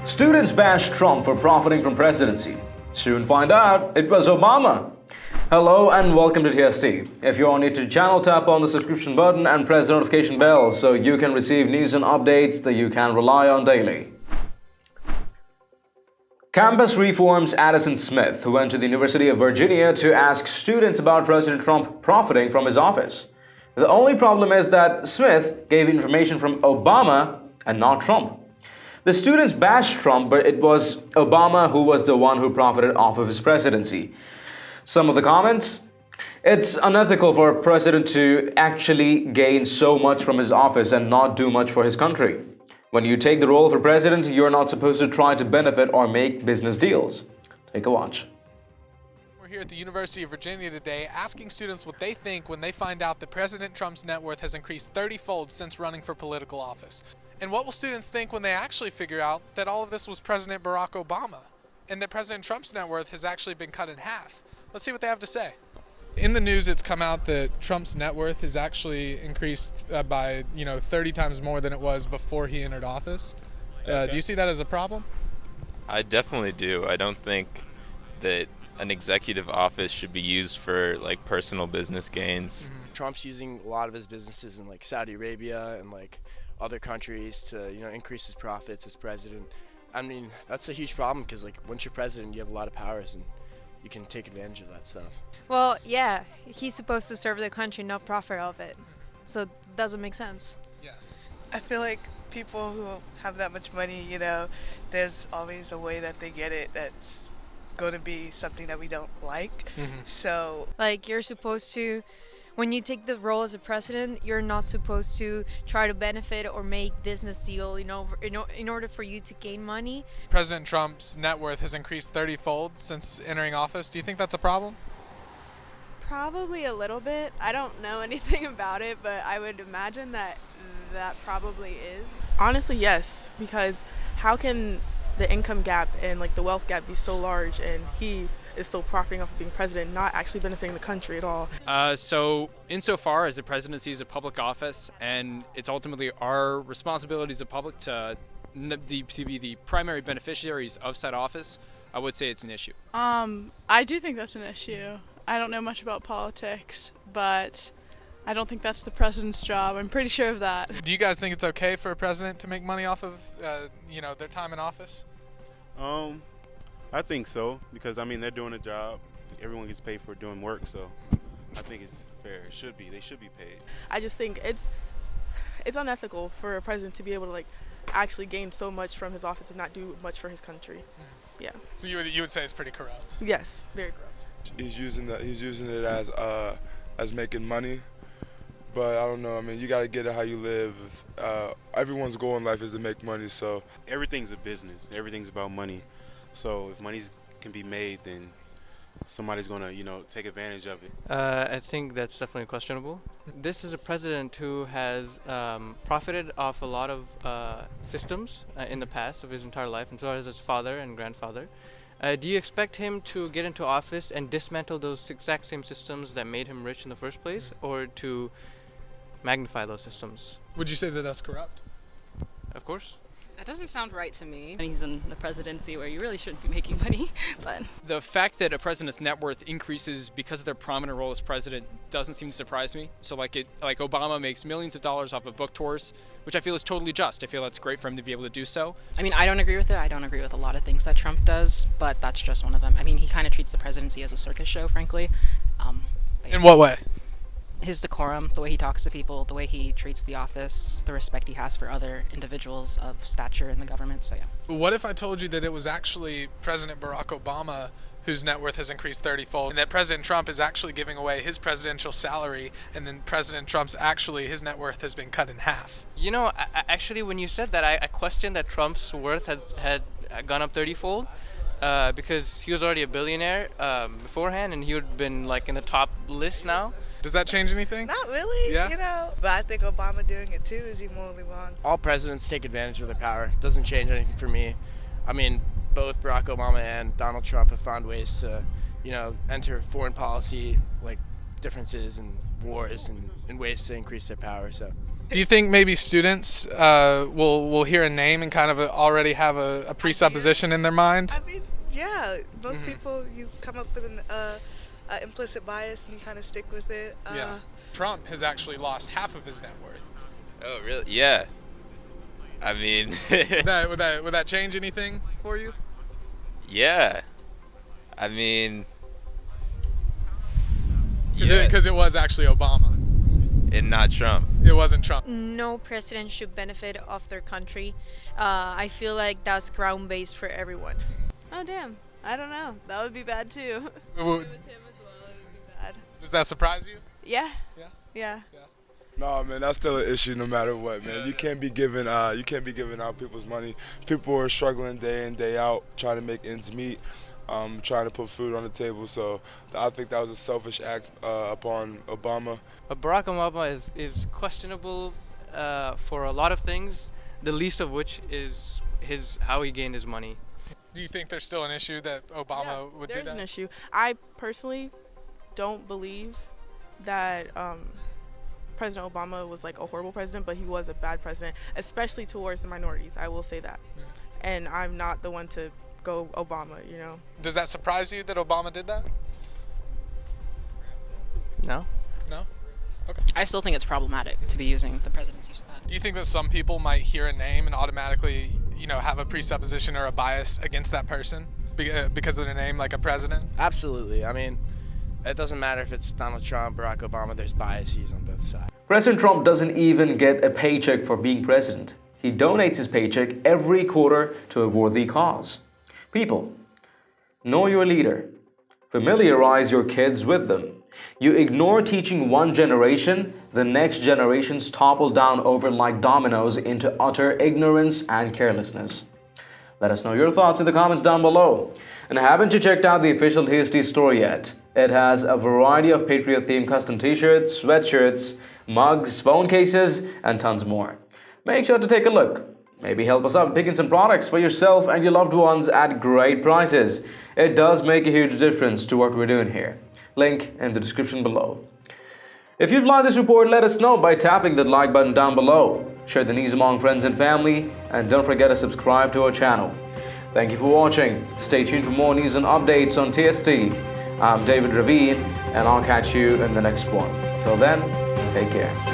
Students bash Trump for profiting from presidency. Soon find out it was Obama. Hello and welcome to TST. If you're new to the channel, tap on the subscription button and press the notification bell so you can receive news and updates that you can rely on daily. Campus reforms Addison Smith, who went to the University of Virginia to ask students about President Trump profiting from his office. The only problem is that Smith gave information from Obama and not Trump. The students bashed Trump, but it was Obama who was the one who profited off of his presidency. Some of the comments: it's unethical for a president to actually gain so much from his office and not do much for his country. When you take the role of a president, you're not supposed to try to benefit or make business deals. Take a watch. We're here at the University of Virginia today asking students what they think when they find out that President Trump's net worth has increased 30-fold since running for political office. And what will students think when they actually figure out that all of this was President Barack Obama and that President Trump's net worth has actually been cut in half? Let's see what they have to say. In the news, it's come out that Trump's net worth has actually increased by 30 times more than it was before he entered office. Do you see that as a problem? I definitely do. I don't think that an executive office should be used for like personal business gains. Trump's using a lot of his businesses in like Saudi Arabia and like other countries to increase his profits as president. I mean, that's a huge problem because like once you're president, you have a lot of powers and you can take advantage of that stuff. Well, yeah, he's supposed to serve the country, not profit off it. So it doesn't make sense. Yeah. I feel like people who have that much money, there's always a way that they get it that's going to be something that we don't like. So, Like, you're supposed to, when you take the role as a president, you're not supposed to try to benefit or make business deal, in order for you to gain money. President Trump's net worth has increased 30-fold since entering office. Do you think that's a problem? Probably a little bit. I don't know anything about it, but I would imagine that probably is. Honestly, yes, because how can the income gap and like the wealth gap be so large and he is still profiting off of being president, not actually benefiting the country at all? So insofar as the presidency is a public office and it's ultimately our responsibility as a public to be the primary beneficiaries of said office, I would say it's an issue. I do think that's an issue. I don't know much about politics, but I don't think that's the president's job. I'm pretty sure of that. Do you guys think it's okay for a president to make money off of, their time in office? I think so, because they're doing a job. Everyone gets paid for doing work, so I think it's fair. It should be. They should be paid. I just think it's unethical for a president to be able to actually gain so much from his office and not do much for his country. Yeah. So you would say it's pretty corrupt? Yes, very corrupt. He's using it as making money, but I don't know. You got to get it how you live. Everyone's goal in life is to make money, so Everything's a business. Everything's about money. So if money can be made, then somebody's going to, take advantage of it. I think that's definitely questionable. This is a president who has profited off a lot of systems in the past of his entire life, and so has his father and grandfather. Do you expect him to get into office and dismantle those exact same systems that made him rich in the first place, or to magnify those systems? Would you say that that's corrupt? Of course. That doesn't sound right to me. And he's in the presidency where you really shouldn't be making money, but... The fact that a president's net worth increases because of their prominent role as president doesn't seem to surprise me. So like Obama makes millions of dollars off of book tours, which I feel is totally just. I feel that's great for him to be able to do so. I don't agree with it. I don't agree with a lot of things that Trump does, but that's just one of them. He kind of treats the presidency as a circus show, frankly. In what way? His decorum, the way he talks to people, the way he treats the office, the respect he has for other individuals of stature in the government, so yeah. What if I told you that it was actually President Barack Obama whose net worth has increased 30-fold, and that President Trump is actually giving away his presidential salary, and then President Trump's his net worth has been cut in half? Actually, when you said that, I questioned that Trump's worth had gone up 30-fold. Because he was already a billionaire beforehand, and he would have been in the top list now. Does that change anything? Not really, Yeah. But I think Obama doing it too is morally wrong. All presidents take advantage of their power. Doesn't change anything for me. Both Barack Obama and Donald Trump have found ways to, enter foreign policy differences and wars and ways to increase their power. So Do you think maybe students will hear a name and kind of already have a presupposition in their mind? I mean, yeah, most people, you come up with an implicit bias and you kind of stick with it. Yeah. Trump has actually lost half of his net worth. Oh, really? Yeah. I mean, would that change anything for you? yeah. I mean, because it was actually Obama and not Trump. It wasn't Trump. No president should benefit off their country. I feel like that's ground-based for everyone. Oh, damn. I don't know. That would be bad, too. If it was him as well, it would be bad. Does that surprise you? Yeah. Yeah. Yeah. No, man, that's still an issue no matter what, man. You can't be giving out people's money. People are struggling day in, day out, trying to make ends meet, trying to put food on the table. So I think that was a selfish act upon Obama. Barack Obama is questionable for a lot of things, the least of which is how he gained his money. Do you think there's still an issue that Obama would do that? There's an issue. I personally don't believe that President Obama was like a horrible president, but he was a bad president, especially towards the minorities. I will say that. And I'm not the one to go Obama, you know. Does that surprise you that Obama did that? No. No? Okay. I still think it's problematic to be using the presidency for that. Do you think that some people might hear a name and automatically, have a presupposition or a bias against that person because of their name, like a president? Absolutely. I mean, it doesn't matter if it's Donald Trump, Barack Obama, there's biases on both sides. President Trump doesn't even get a paycheck for being president. He donates his paycheck every quarter to a worthy cause. People, know your leader. Familiarize your kids with them. You ignore teaching one generation, the next generations topple down over like dominoes into utter ignorance and carelessness. Let us know your thoughts in the comments down below. And haven't you checked out the official TST store yet? It has a variety of Patriot-themed custom t-shirts, sweatshirts, mugs, phone cases, and tons more. Make sure to take a look. Maybe help us out picking some products for yourself and your loved ones at great prices. It does make a huge difference to what we're doing here. Link in the description below. If you've liked this report, let us know by tapping that like button down below. Share the news among friends and family, and don't forget to subscribe to our channel. Thank you for watching. Stay tuned for more news and updates on TST. I'm David Ravine, and I'll catch you in the next one. Till then, take care.